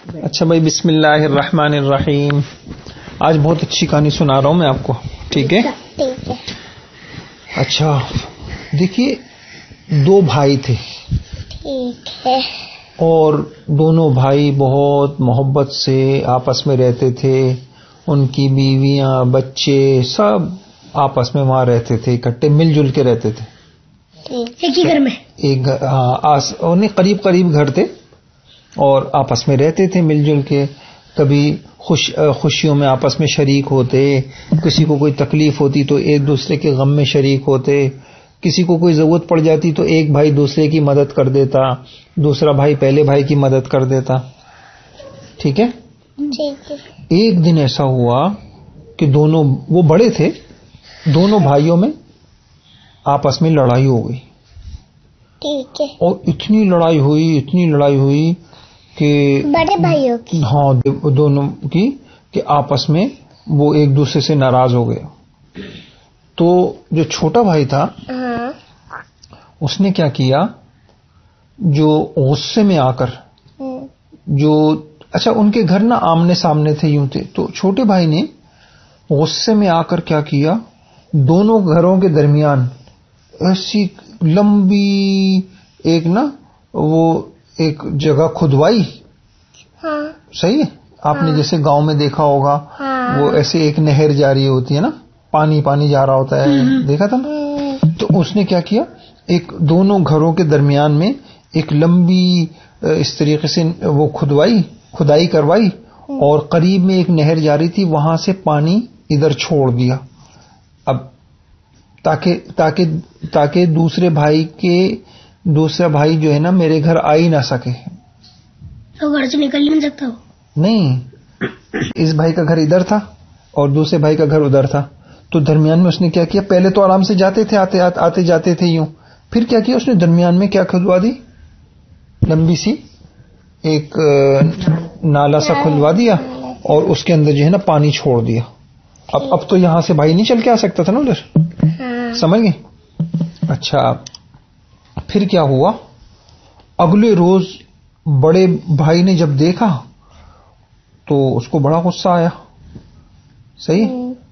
اچھا بھائی، بسم اللہ الرحمن الرحیم. آج بہت اچھی کہانی سنا رہا ہوں میں آپ کو. ٹھیک ہے؟ ٹھیک ہے. اچھا دیکھیے، دو بھائی تھے. ٹھیک ہے. اور دونوں بھائی بہت محبت سے آپس میں رہتے تھے. ان کی بیویاں، بچے سب آپس میں وہاں رہتے تھے، اکٹھے مل جل کے رہتے تھے. ایک ہی گھر میں. ایک قریب قریب گھر تھے اور آپس میں رہتے تھے مل جل کے. کبھی خوشیوں میں آپس میں شریک ہوتے، کسی کو کوئی تکلیف ہوتی تو ایک دوسرے کے غم میں شریک ہوتے، کسی کو کوئی ضرورت پڑ جاتی تو ایک بھائی دوسرے کی مدد کر دیتا، دوسرا بھائی پہلے بھائی کی مدد کر دیتا. ٹھیک ہے؟ ٹھیک ہے. ایک دن ایسا ہوا کہ وہ بڑے تھے، دونوں بھائیوں میں آپس میں لڑائی ہو گئی. ٹھیک ہے. اور اتنی لڑائی ہوئی کہ بڑے بھائیوں کی، ہاں دونوں کی، کہ آپس میں وہ ایک دوسرے سے ناراض ہو گئے. تو جو چھوٹا بھائی تھا ہاں، اس نے کیا کیا، جو غصے میں آ کر اچھا ان کے گھر نا آمنے سامنے تھے، یوں تھے، تو چھوٹے بھائی نے غصے میں آ کر کیا کیا، دونوں گھروں کے درمیان ایسی لمبی ایک جگہ کھدوائی. ہاں صحیح ہے؟ آپ نے جیسے گاؤں میں دیکھا ہوگا، ہاں، وہ ایسے ایک نہر جاری ہوتی ہے نا، پانی جا رہا ہوتا ہے، دیکھا تھا نا؟ تو اس نے کیا کیا، ایک دونوں گھروں کے درمیان میں ایک لمبی اس طریقے سے وہ کھدائی کروائی، اور قریب میں ایک نہر جاری تھی، وہاں سے پانی ادھر چھوڑ دیا. اب تاکہ دوسرا بھائی جو ہے نا میرے گھر آ ہی نہ سکے. تو گھر سے نکل نہیں سکتا ہو؟ نہیں، اس بھائی کا گھر ادھر تھا اور دوسرے بھائی کا گھر ادھر تھا. تو درمیان میں اس نے کیا کیا، پہلے تو آرام سے جاتے تھے، آتے جاتے تھے یوں. پھر کیا کیا، اس نے درمیان میں کیا کھدوا دی، لمبی سی ایک نالا سا کھلوا دیا، اور اس کے اندر جو ہے نا پانی چھوڑ دیا. اب تو یہاں سے بھائی نہیں چل کے آ سکتا تھا نا ادھر، سمجھ گئے؟ اچھا پھر کیا ہوا، اگلے روز بڑے بھائی نے جب دیکھا تو اس کو بڑا غصہ آیا. صحیح؟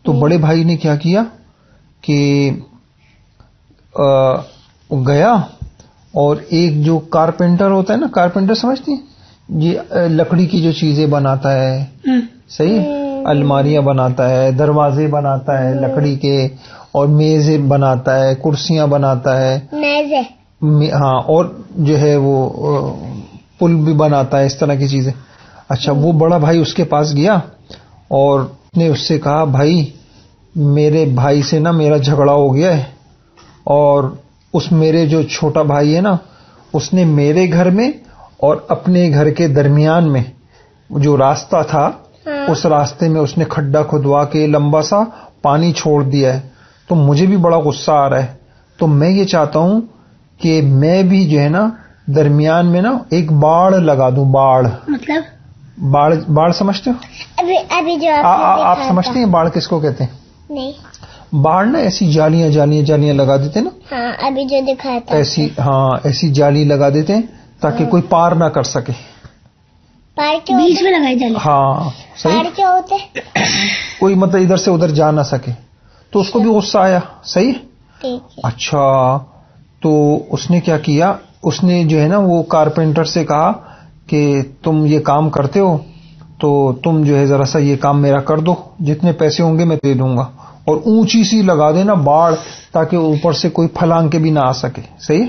تو بڑے بھائی نے کیا کیا کہ گیا اور ایک جو کارپینٹر ہوتا ہے نا، کارپینٹر سمجھتی ہیں، یہ لکڑی کی جو چیزیں بناتا ہے، صحیح، الماریاں بناتا ہے، دروازے بناتا ہے لکڑی کے، اور میزیں بناتا ہے، کرسیاں بناتا ہے، ہاں، اور جو ہے وہ پل بھی بناتا ہے، اس طرح کی چیزیں. اچھا وہ بڑا بھائی اس کے پاس گیا اور نے اس سے کہا، بھائی میرے بھائی سے نا میرا جھگڑا ہو گیا ہے، اور اس میرے جو چھوٹا بھائی ہے نا، اس نے میرے گھر میں اور اپنے گھر کے درمیان میں جو راستہ تھا، اس راستے میں اس نے کھڈا کھدوا کے لمبا سا پانی چھوڑ دیا ہے. تو مجھے بھی بڑا غصہ آ رہا ہے، تو میں یہ چاہتا ہوں کہ میں بھی جو ہے نا درمیان میں نا ایک باڑ لگا دوں. مطلب باڑ سمجھتے ہو؟ ابھی جو آپ سمجھتے ہیں باڑ کس کو کہتے ہیں؟ نہیں. باڑ نا ایسی جالیاں لگا دیتے نا. ہاں ابھی جو دکھایا تھا ایسی جالی لگا دیتے ہیں تاکہ کوئی پار نہ کر سکے. بیچ میں لگائی جالی. ہاں صحیح. کیا ہوتے؟ کوئی مطلب ادھر سے ادھر جا نہ سکے. تو اس کو بھی غصہ آیا. صحیح. اچھا تو اس نے کیا کیا، اس نے جو ہے نا وہ کارپینٹر سے کہا کہ تم یہ کام کرتے ہو تو تم جو ہے ذرا سا یہ کام میرا کر دو، جتنے پیسے ہوں گے میں دے دوں گا، اور اونچی سی لگا دینا باڑ تاکہ اوپر سے کوئی پھلانگ کے بھی نہ آ سکے. صحیح.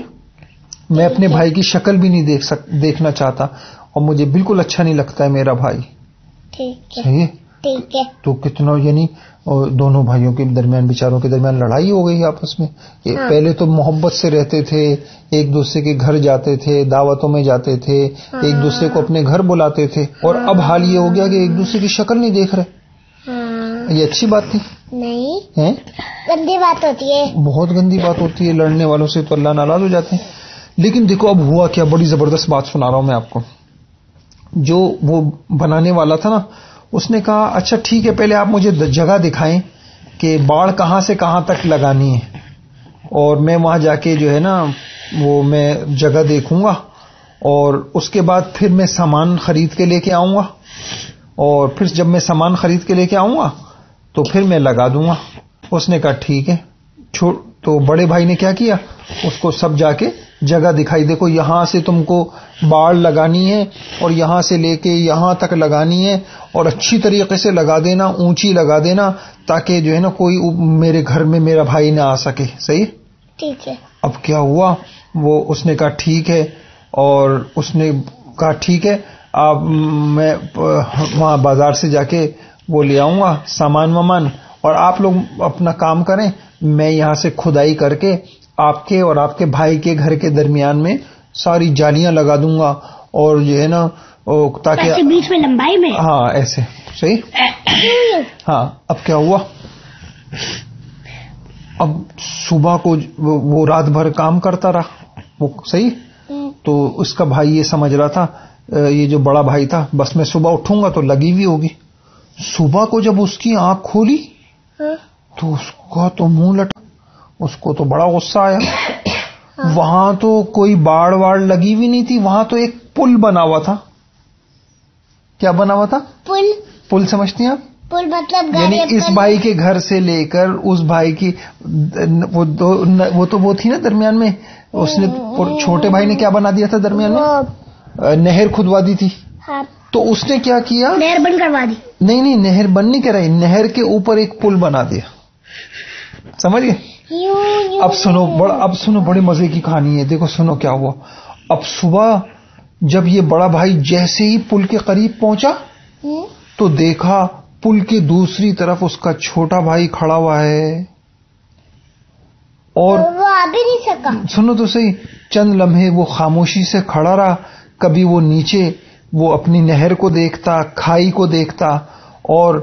میں اپنے بھائی کی شکل بھی نہیں دیکھنا چاہتا، اور مجھے بالکل اچھا نہیں لگتا ہے میرا بھائی. صحیح. ٹھیک ہے. تو کتنا یعنی دونوں بھائیوں کے درمیان، بیچاروں کے درمیان لڑائی ہو گئی آپس میں. پہلے تو محبت سے رہتے تھے، ایک دوسرے کے گھر جاتے تھے، دعوتوں میں جاتے تھے، ایک دوسرے کو اپنے گھر بلاتے تھے، اور اب حال یہ ہو گیا کہ ایک دوسرے کی شکل نہیں دیکھ رہے. یہ اچھی بات تھی؟ نہیں، گندی بات ہوتی ہے، بہت گندی بات ہوتی ہے. لڑنے والوں سے تو اللہ ناراض ہو جاتے ہیں. لیکن دیکھو اب ہوا کیا، بڑی زبردست بات سنا رہا ہوں میں آپ کو. جو وہ بنانے والا تھا نا، اس نے کہا اچھا ٹھیک ہے، پہلے آپ مجھے جگہ دکھائیں کہ باڑ کہاں سے کہاں تک لگانی ہے، اور میں وہاں جا کے جو ہے نا وہ میں جگہ دیکھوں گا، اور اس کے بعد پھر میں سامان خرید کے لے کے آؤں گا, اور پھر جب میں سامان خرید کے لے کے آؤں گا تو پھر میں لگا دوں گا. اس نے کہا ٹھیک ہے. تو بڑے بھائی نے کیا کیا, اس کو سب جا کے جگہ دکھائی, دیکھو یہاں سے تم کو باڑ لگانی ہے اور یہاں سے لے کے یہاں تک لگانی ہے, اور اچھی طریقے سے لگا دینا, اونچی لگا دینا, تاکہ جو ہے نا کوئی میرے گھر میں میرا بھائی نہ آ سکے. صحیح, ٹھیک ہے. اب کیا ہوا, اس نے کہا ٹھیک ہے, اور اس نے کہا ٹھیک ہے آپ, میں وہاں بازار سے جا کے وہ لے آؤں گا سامان وامان, اور آپ لوگ اپنا کام کریں, میں یہاں سے کھدائی کر کے آپ کے اور آپ کے بھائی کے گھر کے درمیان میں ساری جالیاں لگا دوں گا, اور جو ہے نا تاکہ بیچ میں لمبائی میں, ہاں ایسے. صحیح, ہاں. اب کیا ہوا, اب صبح کو وہ رات بھر کام کرتا رہا وہ. صحیح, تو اس کا بھائی یہ سمجھ رہا تھا, یہ جو بڑا بھائی تھا, بس میں صبح اٹھوں گا تو لگی ہوئی ہوگی. صبح کو جب اس کی آنکھ کھولی تو اس کا تو منہ لٹا, اس کو تو بڑا غصہ آیا. وہاں تو کوئی باڑ واڑ لگی ہوئی نہیں تھی, وہاں تو ایک پل بنا ہوا تھا. کیا بنا ہوا تھا؟ پل سمجھتی ہیں آپ؟ پل مطلب یعنی اس بھائی کے گھر سے لے کر اس بھائی کی وہ تو وہ تھی نا درمیان میں, اس نے چھوٹے بھائی نے کیا بنا دیا تھا درمیان میں, نہر کھدوا دی تھی. تو اس نے کیا کیا, نہر بند کروا دی. نہیں نہر بند نہیں کرائی, نہر کے اوپر ایک پل بنا دیا. سمجھ گئے؟ اب سنو بڑے مزے کی کہانی ہے. دیکھو سنو کیا ہوا. اب صبح جب یہ بڑا بھائی جیسے ہی پل کے قریب پہنچا تو دیکھا پل کے دوسری طرف اس کا چھوٹا بھائی کھڑا ہوا ہے, اور وہ آ بھی نہیں سکا. سنو تو صحیح, چند لمحے وہ خاموشی سے کھڑا رہا. کبھی وہ نیچے وہ اپنی نہر کو دیکھتا, کھائی کو دیکھتا, اور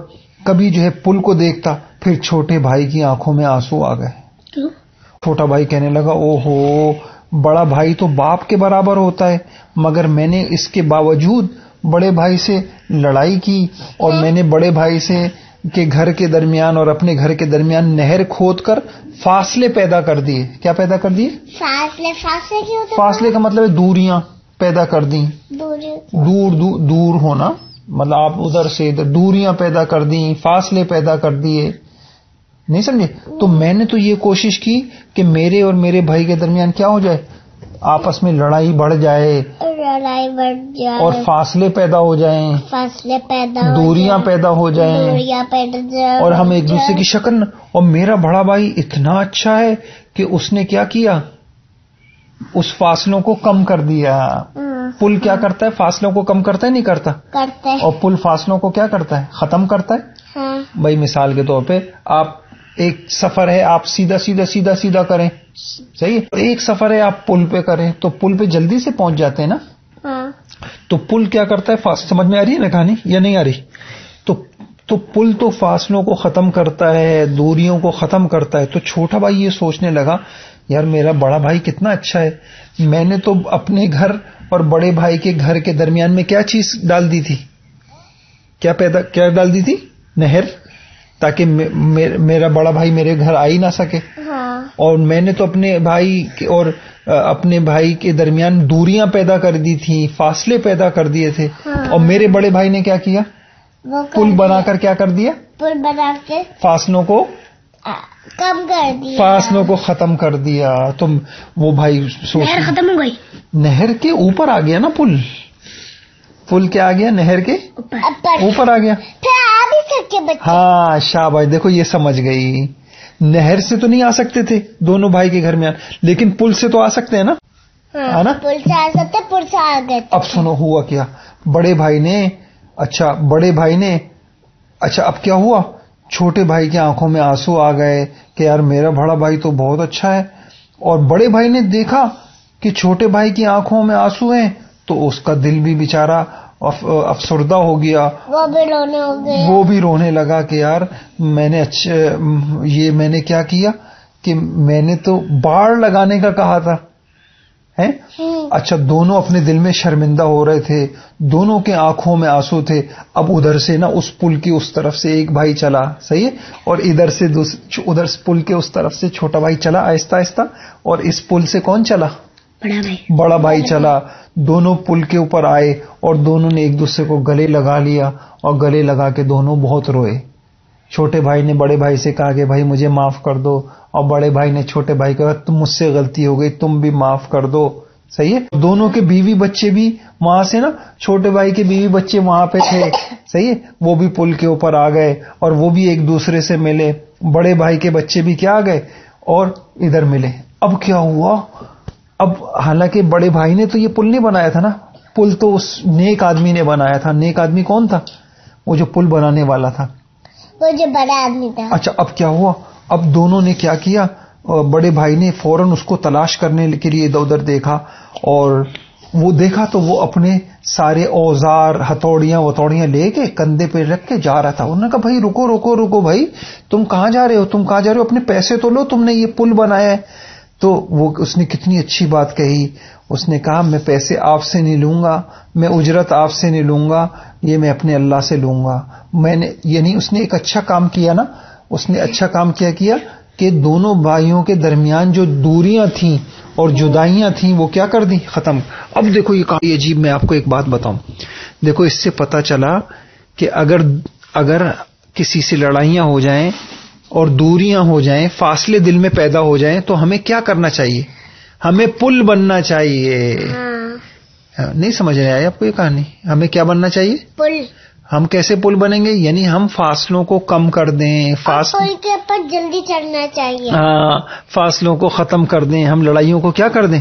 کبھی جو ہے پل کو دیکھتا. پھر چھوٹے بھائی کی آنکھوں میں آنسو آ گئے. چھوٹا بھائی کہنے لگا, او ہو, بڑا بھائی تو باپ کے برابر ہوتا ہے, مگر میں نے اس کے باوجود بڑے بھائی سے لڑائی کی, اور میں نے بڑے بھائی سے کے گھر کے درمیان اور اپنے گھر کے درمیان نہر کھود کر فاصلے پیدا کر دیے. کیا پیدا کر دیے؟ فاصلے کیا ہوتا ہے؟ فاصلے کا مطلب ہے دوریاں پیدا کر دی. دور ہونا مطلب آپ ادھر سے ادھر دوریاں پیدا کر دی, فاصلے پیدا کر دیے. نہیں سمجھے؟ تو میں نے تو یہ کوشش کی کہ میرے اور میرے بھائی کے درمیان کیا ہو جائے, آپس میں لڑائی بڑھ جائے اور فاصلے پیدا ہو جائیں, دوریاں پیدا ہو جائیں, اور ہم ایک دوسرے کی شکل. اور میرا بڑا بھائی اتنا اچھا ہے کہ اس نے کیا کیا, اس فاصلوں کو کم کر دیا. پل کیا کرتا ہے, فاصلوں کو کم کرتا ہے نہیں کرتا؟ اور پل فاصلوں کو کیا کرتا ہے, ختم کرتا ہے. بھائی مثال کے طور پہ آپ ایک سفر ہے, آپ سیدھا سیدھا سیدھا سیدھا کریں, صحیح ہے, ایک سفر ہے آپ پل پہ کریں تو پل پہ جلدی سے پہنچ جاتے ہیں نا. تو پل کیا کرتا ہے, سمجھ میں آ رہی ہے نا کہانی یا نہیں آ رہی؟ تو پل تو فاصلوں کو ختم کرتا ہے, دوریوں کو ختم کرتا ہے. تو چھوٹا بھائی یہ سوچنے لگا, یار میرا بڑا بھائی کتنا اچھا ہے, میں نے تو اپنے گھر اور بڑے بھائی کے گھر کے درمیان میں کیا چیز ڈال دی تھی, کیا ڈال دی تھی, نہر, تاکہ میرا بڑا بھائی میرے گھر آ ہی نہ سکے. اور میں نے تو اپنے بھائی اور اپنے بھائی کے درمیان دوریاں پیدا کر دی تھی, فاصلے پیدا کر دیے تھے. اور میرے بڑے بھائی نے کیا کیا, پل بنا کر کیا کر دیا, پل بنا کے فاصلوں کو کم کر دیا, فاصلوں کو ختم کر دیا. تم وہ بھائی سوچ, نہر ختم ہو گئی, نہر کے اوپر آ گیا نا پل کیا آ گیا, نہر کے اوپر آ گیا. ہاں شاباش, دیکھو یہ سمجھ گئی. نہر سے تو نہیں آ سکتے تھے دونوں بھائی کے گھر میں, لیکن پل سے تو آ سکتے ہیں نا, ہے نا, پل سے آ سکتے, پل سے آ گئے. اب سنو ہوا کیا, بڑے بھائی نے اچھا اب کیا ہوا, چھوٹے بھائی کی آنکھوں میں آنسو آ گئے کہ یار میرا بڑا بھائی تو بہت اچھا ہے. اور بڑے بھائی نے دیکھا کہ چھوٹے بھائی کی آنکھوں میں آنسو ہیں تو اس کا دل بھی بیچارہ افسردہ ہو گیا, وہ بھی رونے لگا کہ یار میں نے کیا کیا کہ میں نے تو باڑ لگانے کا کہا تھا. اچھا, دونوں اپنے دل میں شرمندہ ہو رہے تھے, دونوں کے آنکھوں میں آنسو تھے. اب ادھر سے نا اس پل کی اس طرف سے ایک بھائی چلا, صحیح ہے, اور ادھر پل کے اس طرف سے چھوٹا بھائی چلا آہستہ آہستہ, اور اس پل سے کون چلا, بڑا بھائی چلا, دونوں پل کے اوپر آئے اور دونوں نے ایک دوسرے کو گلے لگا لیا اور گلے لگا کے دونوں بہت روئے. چھوٹے بھائی نے بڑے بھائی سے کہا کہ بھائی مجھے معاف کر دو, اور بڑے بھائی نے چھوٹے بھائی کو کہا تم مجھ سے غلطی ہو گئی, تم بھی معاف کر دو. صحیح ہے. دونوں کے بیوی بچے بھی وہاں سے نا, چھوٹے بھائی کے بیوی بچے وہاں پہ تھے. صحیح ہے. وہ بھی پل کے اوپر آ گئے اور وہ بھی ایک دوسرے سے ملے. بڑے بھائی کے بچے بھی کیا آ گئے اور ادھر ملے. اب کیا ہوا, اب حالانکہ بڑے بھائی نے تو یہ پل نہیں بنایا تھا نا, پل تو اس نیک آدمی نے بنایا تھا. نیک آدمی کون تھا؟ وہ جو پل بنانے والا تھا, وہ جو بڑا آدمی تھا. اچھا اب کیا ہوا, اب دونوں نے کیا کیا, بڑے بھائی نے فوراً اس کو تلاش کرنے کے لیے ادھر ادھر دیکھا, اور وہ دیکھا تو وہ اپنے سارے اوزار ہتھوڑیاں لے کے کندھے پہ رکھ کے جا رہا تھا. انہوں نے کہا بھائی رکو رکو رکو بھائی, تم کہاں جا رہے ہو, اپنے پیسے تو لو, تم نے یہ پل بنایا ہے. تو وہ اس نے کتنی اچھی بات کہی. اس نے کہا میں پیسے آپ سے نہیں لوں گا, میں اجرت آپ سے نہیں لوں گا, یہ میں اپنے اللہ سے لوں گا. میں نے یعنی اس نے ایک اچھا کام کیا نا, اس نے اچھا کام کیا کہ دونوں بھائیوں کے درمیان جو دوریاں تھیں اور جدائیاں تھیں وہ کیا کر دی, ختم. اب دیکھو یہ کافی عجیب, میں آپ کو ایک بات بتاؤں. دیکھو اس سے پتا چلا کہ اگر کسی سے لڑائیاں ہو جائیں اور دوریاں ہو جائیں, فاصلے دل میں پیدا ہو جائیں, تو ہمیں کیا کرنا چاہیے؟ ہمیں پل بننا چاہیے. نہیں سمجھ رہے آئے آپ کو یہ کہانی؟ ہمیں کیا بننا چاہیے؟ پل. ہم کیسے پل بنیں گے؟ یعنی ہم فاصلوں کو کم کر دیں, پل کے اوپر جلدی چڑھنا چاہیے. ہاں, فاصلوں کو ختم کر دیں, ہم لڑائیوں کو کیا کر دیں.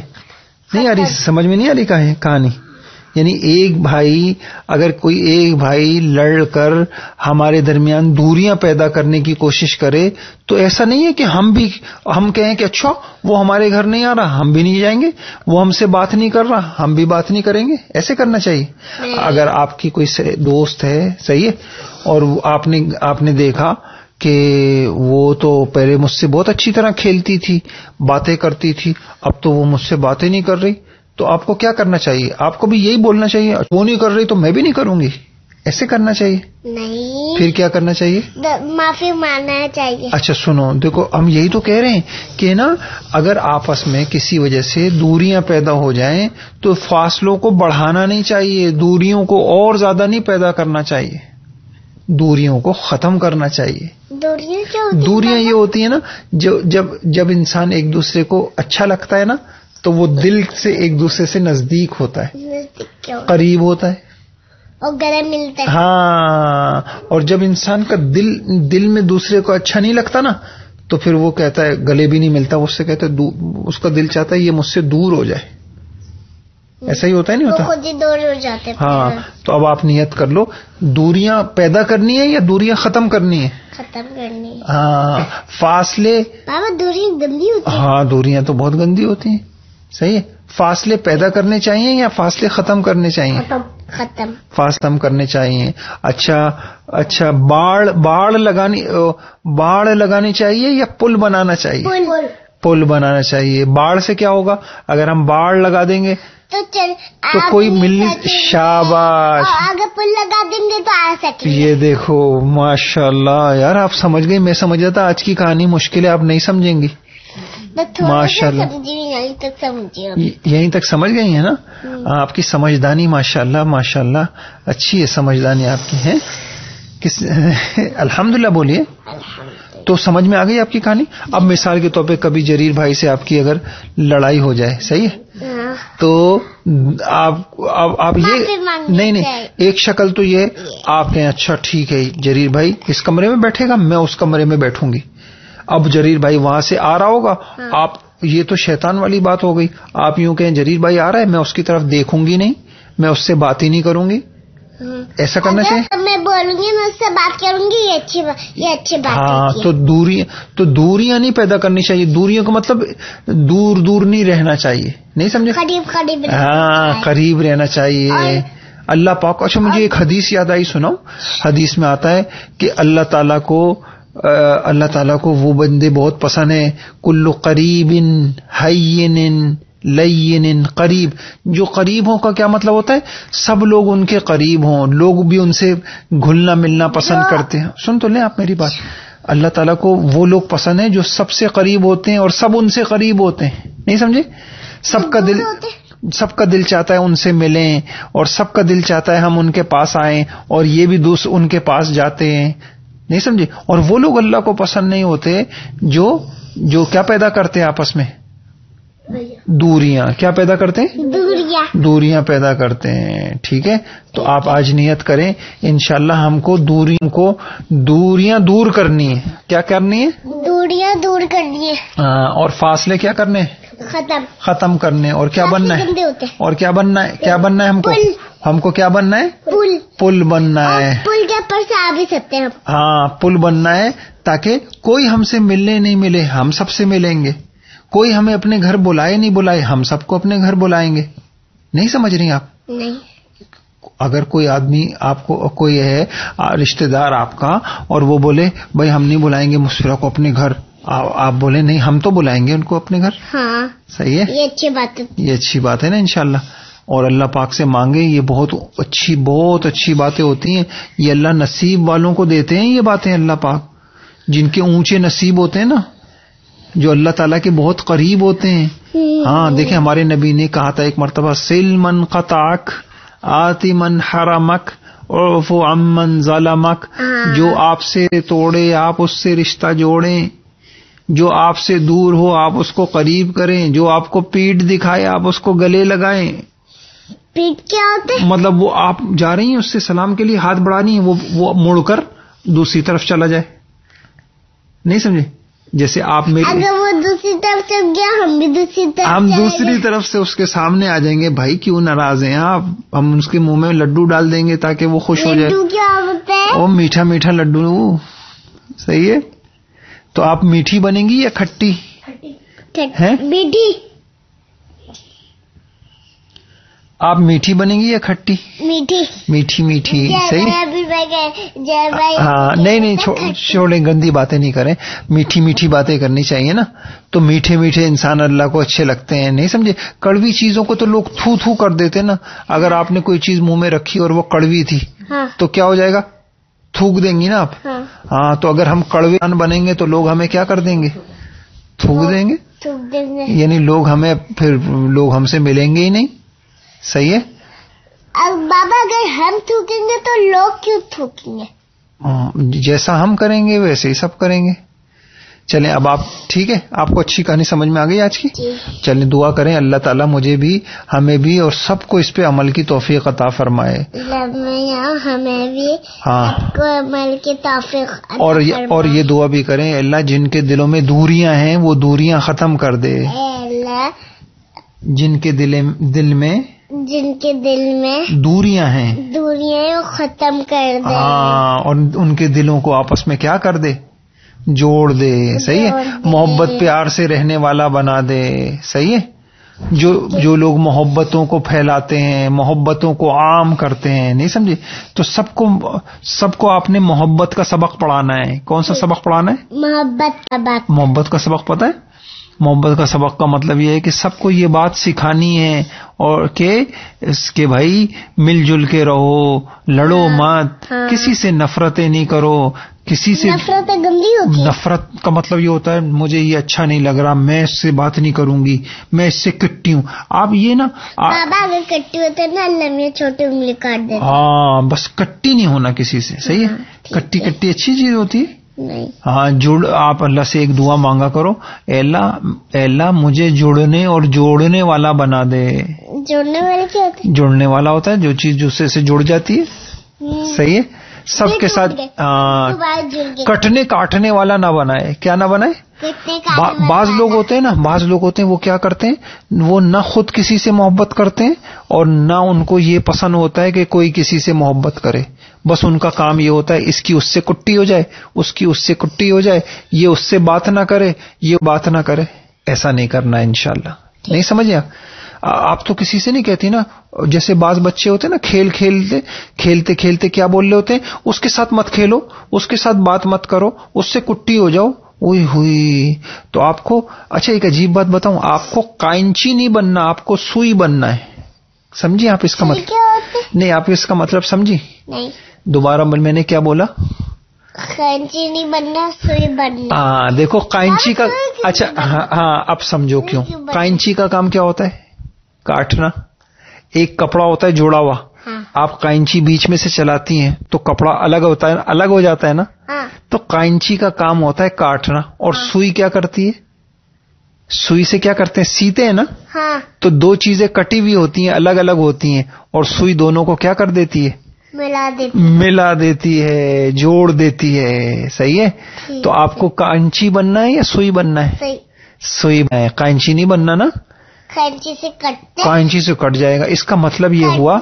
نہیں آ رہی سمجھ میں, نہیں آ رہی کہانی. یعنی اگر کوئی ایک بھائی لڑ کر ہمارے درمیان دوریاں پیدا کرنے کی کوشش کرے, تو ایسا نہیں ہے کہ ہم کہیں کہ اچھا وہ ہمارے گھر نہیں آ رہا, ہم بھی نہیں جائیں گے, وہ ہم سے بات نہیں کر رہا, ہم بھی بات نہیں کریں گے. ایسے کرنا چاہیے. اگر آپ کی کوئی دوست ہے, صحیح ہے, اور آپ نے دیکھا کہ وہ تو پہلے مجھ سے بہت اچھی طرح کھیلتی تھی, باتیں کرتی تھی, اب تو وہ مجھ سے باتیں نہیں کر رہی, تو آپ کو کیا کرنا چاہیے؟ آپ کو بھی یہی بولنا چاہیے, وہ نہیں کر رہی تو میں بھی نہیں کروں گی. ایسے کرنا چاہیے؟ نہیں. پھر کیا کرنا چاہیے؟ معافی مانگنا چاہیے. اچھا سنو, دیکھو ہم یہی تو کہہ رہے ہیں کہ نا, اگر آپس میں کسی وجہ سے دوریاں پیدا ہو جائیں تو فاصلوں کو بڑھانا نہیں چاہیے, دوریوں کو اور زیادہ نہیں پیدا کرنا چاہیے, دوریوں کو ختم کرنا چاہیے. دوریاں یہ ہوتی ہیں نا, جب انسان ایک دوسرے کو اچھا لگتا ہے نا, تو وہ دل سے ایک دوسرے سے نزدیک ہوتا ہے, قریب ہوتا ہے, اور گلے ملتا ہے. ہاں, اور جب انسان کا دل میں دوسرے کو اچھا نہیں لگتا نا, تو پھر وہ کہتا ہے, گلے بھی نہیں ملتا, اس سے کہتا ہے, اس کا دل چاہتا ہے یہ مجھ سے دور ہو جائے. ایسا ہی ہوتا ہے, نہیں ہوتا؟ خود ہی دور ہو جاتے. ہاں, تو اب آپ نیت کر لو, دوریاں پیدا کرنی ہے یا دوریاں ختم کرنی ہے؟ ختم کرنی. ہاں, فاصلے. بابا دوریاں گندی ہوتی ہیں. ہاں, دوریاں تو بہت گندی ہوتی ہیں. صحیح ہے. فاصلے پیدا کرنے چاہیے یا فاصلے ختم کرنے چاہیے؟ ختم. فاصلے کرنے چاہیے. اچھا, باڑ لگانی چاہیے یا پل بنانا چاہیے؟ پل بنانا چاہیے. باڑ سے کیا ہوگا؟ اگر ہم باڑ لگا دیں گے تو کوئی ملنے. شاباش. اگر پل لگا دیں گے تو آ سکیں. یہ دیکھو ماشاء اللہ یار, آپ سمجھ گئی. میں سمجھ رہا تھا آج کی کہانی مشکل ہے, آپ نہیں سمجھیں گی. ماشاء اللہ, یہیں تک سمجھ گئی ہیں نا. آپ کی سمجھدانی ماشاء اللہ اچھی ہے, سمجھدانی آپ کی ہے. الحمدللہ بولیے. تو سمجھ میں آ گئی آپ کی کہانی. اب مثال کے طور پہ کبھی جریر بھائی سے آپ کی اگر لڑائی ہو جائے, صحیح ہے, تو آپ یہ نہیں, ایک شکل تو یہ آپ کہیں اچھا ٹھیک ہے جریر بھائی اس کمرے میں بیٹھے گا, میں اس کمرے میں بیٹھوں گی. اب جریر بھائی وہاں سے آ رہا ہوگا, آپ, یہ تو شیطان والی بات ہو گئی. آپ یوں کہیں جریر بھائی آ رہا ہے, میں اس کی طرف دیکھوں گی نہیں, میں اس سے بات ہی نہیں کروں گی. ایسا کرنا چاہیے. میں بولوں گی, میں اس سے بات کروں گی, یہ اچھی بات. ہاں, تو دوریاں نہیں پیدا کرنی چاہیے. دوریوں کا مطلب دور نہیں رہنا چاہیے, نہیں سمجھے؟ قریب. ہاں, قریب رہنا چاہیے. اللہ پاک. اچھا, مجھے ایک حدیث یاد آئی, سناؤ. حدیث میں آتا ہے کہ اللہ تعالیٰ کو وہ بندے بہت پسند ہیں, کل قریب حین لین قریب. جو قریب ہوں کا کیا مطلب ہوتا ہے؟ سب لوگ ان کے قریب ہوں, لوگ بھی ان سے گھلنا ملنا پسند کرتے ہیں. سن تو لیں آپ میری بات. اللہ تعالیٰ کو وہ لوگ پسند ہیں جو سب سے قریب ہوتے ہیں اور سب ان سے قریب ہوتے ہیں, نہیں سمجھے؟ سب کا دل چاہتا ہے ان سے ملیں، اور سب کا دل چاہتا ہے ہم ان کے پاس آئیں، اور یہ بھی دوست ان کے پاس جاتے ہیں، نہیں سمجھے؟ اور وہ لوگ اللہ کو پسند نہیں ہوتے جو کیا پیدا کرتے ہیں آپس میں؟ دوریاں. کیا پیدا کرتے ہیں؟ دوریاں پیدا کرتے ہیں. ٹھیک ہے، تو آپ آج نیت کریں انشاءاللہ ہم کو دوریاں دور کرنی ہے. کیا کرنی ہے؟ دوریاں دور کرنی ہے. اور فاصلے کیا کرنے؟ ختم کرنے. اور کیا بننا ہے؟ اور کیا بننا ہے ہم کو کیا بننا ہے؟ پل بننا ہے. پل کے اوپر سے آ بھی سکتے ہیں. ہاں، پل بننا ہے تاکہ کوئی ہم سے ملنے نہیں ملے، ہم سب سے ملیں گے. کوئی ہمیں اپنے گھر بلائے نہیں بلائے، ہم سب کو اپنے گھر بلائیں گے. نہیں سمجھ رہی آپ؟ نہیں. اگر کوئی آدمی آپ کو، کوئی ہے رشتہ دار آپ کا، اور وہ بولے بھائی ہم نہیں بلائیں گے مسفرہ کو اپنے گھر، آپ بولے نہیں ہم تو بلائیں گے ان کو اپنے گھر. ہاں صحیح ہے، یہ اچھی بات ہے. یہ اچھی بات ہے نا انشاءاللہ. اور اللہ پاک سے مانگے، یہ بہت اچھی باتیں ہوتی ہیں. یہ اللہ نصیب والوں کو دیتے ہیں یہ باتیں. اللہ پاک جن کے اونچے نصیب ہوتے ہیں نا، جو اللہ تعالیٰ کے بہت قریب ہوتے ہیں. ہاں دیکھیں ہمارے نبی نے کہا تھا ایک مرتبہ، سل من قطعک آتی من حرمک اعفو عمن ظلمک. جو آپ سے توڑے آپ اس سے رشتہ جوڑیں، جو آپ سے دور ہو آپ اس کو قریب کریں، جو آپ کو پیٹ دکھائے آپ اس کو گلے لگائیں. پیٹ کیا ہوتا ہے؟ مطلب وہ آپ جا رہی ہیں اس سے سلام کے لیے ہاتھ بڑھانی ہے، وہ مڑ کر دوسری طرف چلا جائے. نہیں سمجھے؟ جیسے آپ اگر وہ دوسری طرف سے گیا ہم بھی دوسری طرف سے اس کے سامنے آ جائیں گے. بھائی کیوں ناراض ہیں آپ؟ ہم اس کے منہ میں لڈو ڈال دیں گے تاکہ وہ خوش ہو جائے. لڈو کیا ہوتا ہے؟ وہ میٹھا میٹھا لڈو. صحیح ہے. تو آپ میٹھی بنیں گی یا کھٹی؟ میٹھی. آپ میٹھی بنیں گی یا کھٹی؟ میٹھی. صحیح. ہاں نہیں چھوڑیں، گندی باتیں نہیں کریں، میٹھی باتیں کرنی چاہیے نا. تو میٹھے انسان اللہ کو اچھے لگتے ہیں. نہیں سمجھے؟ کڑوی چیزوں کو تو لوگ تھو کر دیتے نا. اگر آپ نے کوئی چیز منہ میں رکھی اور وہ کڑوی تھی تو کیا ہو جائے گا؟ تھوک دیں گی نا آپ. ہاں تو اگر ہم کڑوے بنیں گے تو لوگ ہمیں کیا کر دیں گے؟ تھوک دیں گے. یعنی لوگ ہم سے ملیں گے ہی نہیں. صحیح ہے. اب بابا اگر ہم تھوکیں گے تو لوگ کیوں تھوکیں گے؟ جیسا ہم کریں گے ویسے ہی سب کریں گے. چلیں اب آپ ٹھیک ہے، آپ کو اچھی کہانی سمجھ میں آ گئی آج کی. چلیں دعا کریں اللہ تعالیٰ مجھے بھی، ہمیں بھی، اور سب کو اس پہ عمل کی توفیق عطا فرمائے. ہمیں بھی سب کو عمل کی توفیق عطا فرمائے. اور یہ دعا بھی کریں اللہ جن کے دلوں میں دوریاں ہیں وہ دوریاں ختم کر دے. اللہ جن کے دل میں دوریاں ہیں ختم کر دے. ہاں، اور ان کے دلوں کو آپس میں کیا کر دے؟ جوڑ دے. صحیح ہے. محبت پیار سے رہنے والا بنا دے. صحیح ہے. جو لوگ محبتوں کو پھیلاتے ہیں، محبتوں کو عام کرتے ہیں، نہیں سمجھے؟ تو سب کو آپ نے محبت کا سبق پڑھانا ہے. کون سا سبق پڑھانا ہے؟ محبت کا سبق پتہ ہے؟ محبت کا سبق کا مطلب یہ ہے کہ سب کو یہ بات سکھانی ہے، اور کہ بھائی مل جل کے رہو، لڑو مت، کسی سے نفرتیں نہیں کرو. کسی سے نفرتیں گندی ہوتی. نفرت کا مطلب یہ ہوتا ہے مجھے یہ اچھا نہیں لگ رہا، میں اس سے بات نہیں کروں گی، میں اس سے کٹی ہوں. آپ یہ نا بابا اگر کٹی ہوتے نا اللہ میں چھوٹی انگلی کاٹ دیتے. ہاں بس کٹی نہیں ہونا کسی سے. صحیح ہے. کٹی اچھی چیز ہوتی ہے. ہاں آپ اللہ سے ایک دعا مانگا کرو، اے اللہ مجھے جڑنے اور جوڑنے والا بنا دے. جوڑنے والا کیا ہوتا ہے؟ جوڑنے والا ہوتا ہے جو چیز دوسرے سے جڑ جاتی ہے. صحیح ہے. سب کے ساتھ کٹنے کاٹنے والا نہ بنائے. کیا نہ بنائے؟ بعض لوگ ہوتے ہیں وہ کیا کرتے ہیں، وہ نہ خود کسی سے محبت کرتے ہیں اور نہ ان کو یہ پسند ہوتا ہے کہ کوئی کسی سے محبت کرے. بس ان کا کام یہ ہوتا ہے اس کی اس سے کٹی ہو جائے، اس کی اس سے کٹی ہو جائے، یہ اس سے بات نہ کرے، یہ بات نہ کرے. ایسا نہیں کرنا انشاءاللہ. نہیں سمجھے آپ تو کسی سے نہیں کہتی نا. جیسے بعض بچے ہوتے ہیں نا کھیلتے کھیلتے کیا بول رہے ہوتے ہیں، اس کے ساتھ مت کھیلو، اس کے ساتھ بات مت کرو، اس سے کٹی ہو جاؤ. ہوئی تو آپ کو اچھا ایک عجیب بات بتاؤں، آپ کو کائنچی نہیں بننا، آپ کو سوئی بننا ہے. سمجھے آپ اس کا مطلب؟ نہیں آپ اس کا مطلب سمجھی؟ نہیں. دوبارہ میں نے کیا بولا؟ قینچی نہیں بننا، سوئی بننا. ہاں دیکھو قائنچی کا، اچھا ہاں اب سمجھو کیوں. قائنچی کا کام کیا ہوتا ہے؟ کاٹنا. ایک کپڑا ہوتا ہے جوڑا ہوا، آپ قائنچی بیچ میں سے چلاتی ہیں تو کپڑا الگ ہوتا ہے، الگ ہو جاتا ہے نا. تو قائنچی کا کام ہوتا ہے کاٹنا. اور سوئی کیا کرتی ہے؟ سوئی سے کیا کرتے ہیں؟ سیتے ہیں نا. تو دو چیزیں کٹی ہوئی ہوتی ہیں، الگ الگ ہوتی ہیں، اور سوئی دونوں کو کیا کر دیتی ہے؟ ملا دیتی ہے، جوڑ دیتی ہے. صحیح ہے. تو آپ کو قائنچی بننا ہے یا سوئی بننا ہے؟ سوئی. قائنچی نہیں بننا نا. قائنچی سے کٹ جائے گا. اس کا مطلب یہ ہوا،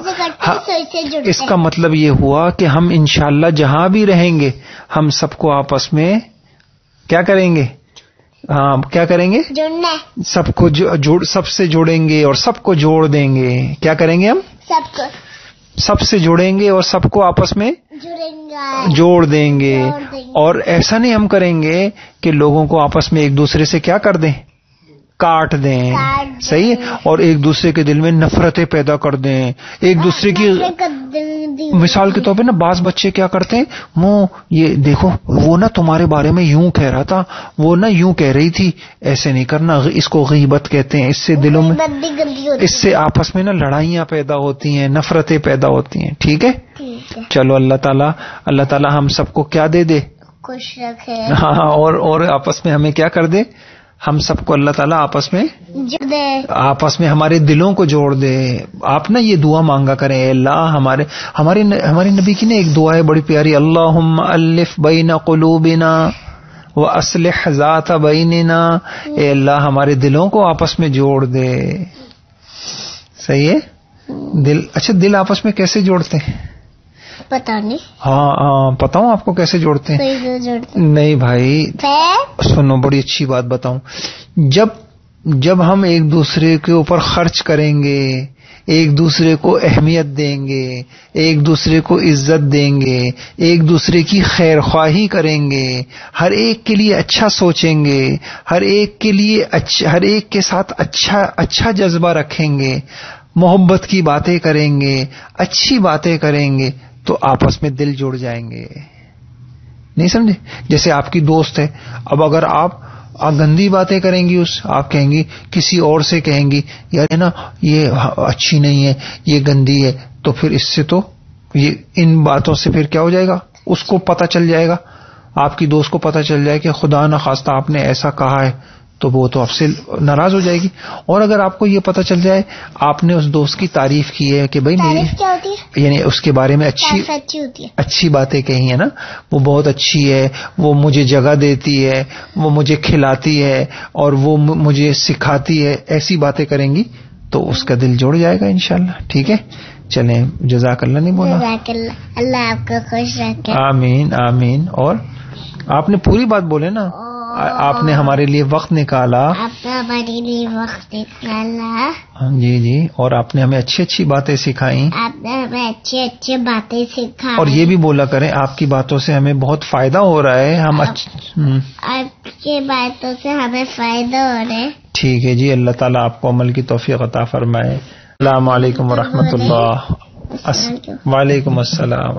اس کا مطلب یہ ہوا کہ ہم انشاءاللہ جہاں بھی رہیں گے ہم سب کو آپس میں کیا کریں گے؟ ہاں کیا کریں گے؟ جڑنا. سب کو سب سے جوڑیں گے اور سب کو جوڑ دیں گے. کیا کریں گے ہم؟ سب سے جوڑیں گے اور سب کو آپس میں جوڑ دیں گے. اور ایسا نہیں ہم کریں گے کہ لوگوں کو آپس میں ایک دوسرے سے کیا کر دیں؟ کاٹ دیں. صحیح ہے. اور ایک دوسرے کے دل میں نفرتیں پیدا کر دیں. ایک دوسرے کی مثال کے طور پہ نا بعض بچے کیا کرتے ہیں، یہ دیکھو وہ نا تمہارے بارے میں یوں کہہ رہا تھا، وہ نا یوں کہہ رہی تھی. ایسے نہیں کرنا. اس کو غیبت کہتے ہیں. اس سے دلوں میں، اس سے آپس میں نا لڑائیاں پیدا ہوتی ہیں، نفرتیں پیدا ہوتی ہیں. ٹھیک ہے. چلو اللہ تعالی ہم سب کو کیا دے؟ خوش رکھے. ہاں. اور آپس میں ہمیں کیا کر دے؟ ہم سب کو اللہ تعالیٰ آپس میں ہمارے دلوں کو جوڑ دے. آپ نا یہ دعا مانگا کریں، اے اللہ ہمارے نبی کی نا ایک دعا ہے بڑی پیاری، اللہم الف بین قلوبنا واصلح ذات بیننا. اے اللہ ہمارے دلوں کو آپس میں جوڑ دے. صحیح ہے. دل، اچھا دل آپس میں کیسے جوڑتے ہیں؟ پتہ نہیں. ہاں بتاؤں آپ کو کیسے جوڑتے ہیں؟ نہیں بھائی سنو، بڑی اچھی بات بتاؤں. جب ہم ایک دوسرے کے اوپر خرچ کریں گے، ایک دوسرے کو اہمیت دیں گے، ایک دوسرے کو عزت دیں گے، ایک دوسرے کی خیر خواہی کریں گے، ہر ایک کے لیے اچھا سوچیں گے، ہر ایک کے لیے ہر ایک کے ساتھ اچھا جذبہ رکھیں گے، محبت کی باتیں کریں گے، اچھی باتیں کریں گے، تو آپس میں دل جڑ جائیں گے. نہیں سمجھے؟ جیسے آپ کی دوست ہے، اب اگر آپ گندی باتیں کریں گی، آپ کہیں گی کسی اور سے کہیں گی یار نا یہ اچھی نہیں ہے، یہ گندی ہے، تو پھر اس سے تو یہ ان باتوں سے پھر کیا ہو جائے گا؟ اس کو پتہ چل جائے گا، آپ کی دوست کو پتہ چل جائے کہ خدا نخواستہ آپ نے ایسا کہا ہے، تو وہ تو آپ سے ناراض ہو جائے گی. اور اگر آپ کو یہ پتہ چل جائے آپ نے اس دوست کی تعریف کی ہے کہ بھائی میری، یعنی اس کے بارے میں اچھی باتیں کہی ہیں نا، وہ بہت اچھی ہے، وہ مجھے جگہ دیتی ہے، وہ مجھے کھلاتی ہے، اور وہ مجھے سکھاتی ہے، ایسی باتیں کریں گی تو اس کا دل جوڑ جائے گا انشاءاللہ. ٹھیک ہے. چلیں جزاک اللہ نہیں بولا. اللہ آپ کو خوش رکھے. آمین آمین. اور آپ نے پوری بات بولے نا. آپ نے ہمارے لیے وقت نکالا. آپ نے ہمارے لیے وقت نکالا. جی. اور آپ نے ہمیں اچھی باتیں سکھائیں. آپ نے ہمیں اچھی باتیں سکھائی. اور یہ بھی بولا کریں آپ کی باتوں سے ہمیں بہت فائدہ ہو رہا ہے. آپ کی باتوں سے ہمیں فائدہ ہو رہا ہے. ٹھیک ہے جی. اللہ تعالیٰ آپ کو عمل کی توفیق عطا فرمائے. السلام علیکم ورحمۃ اللہ. وعلیکم السلام.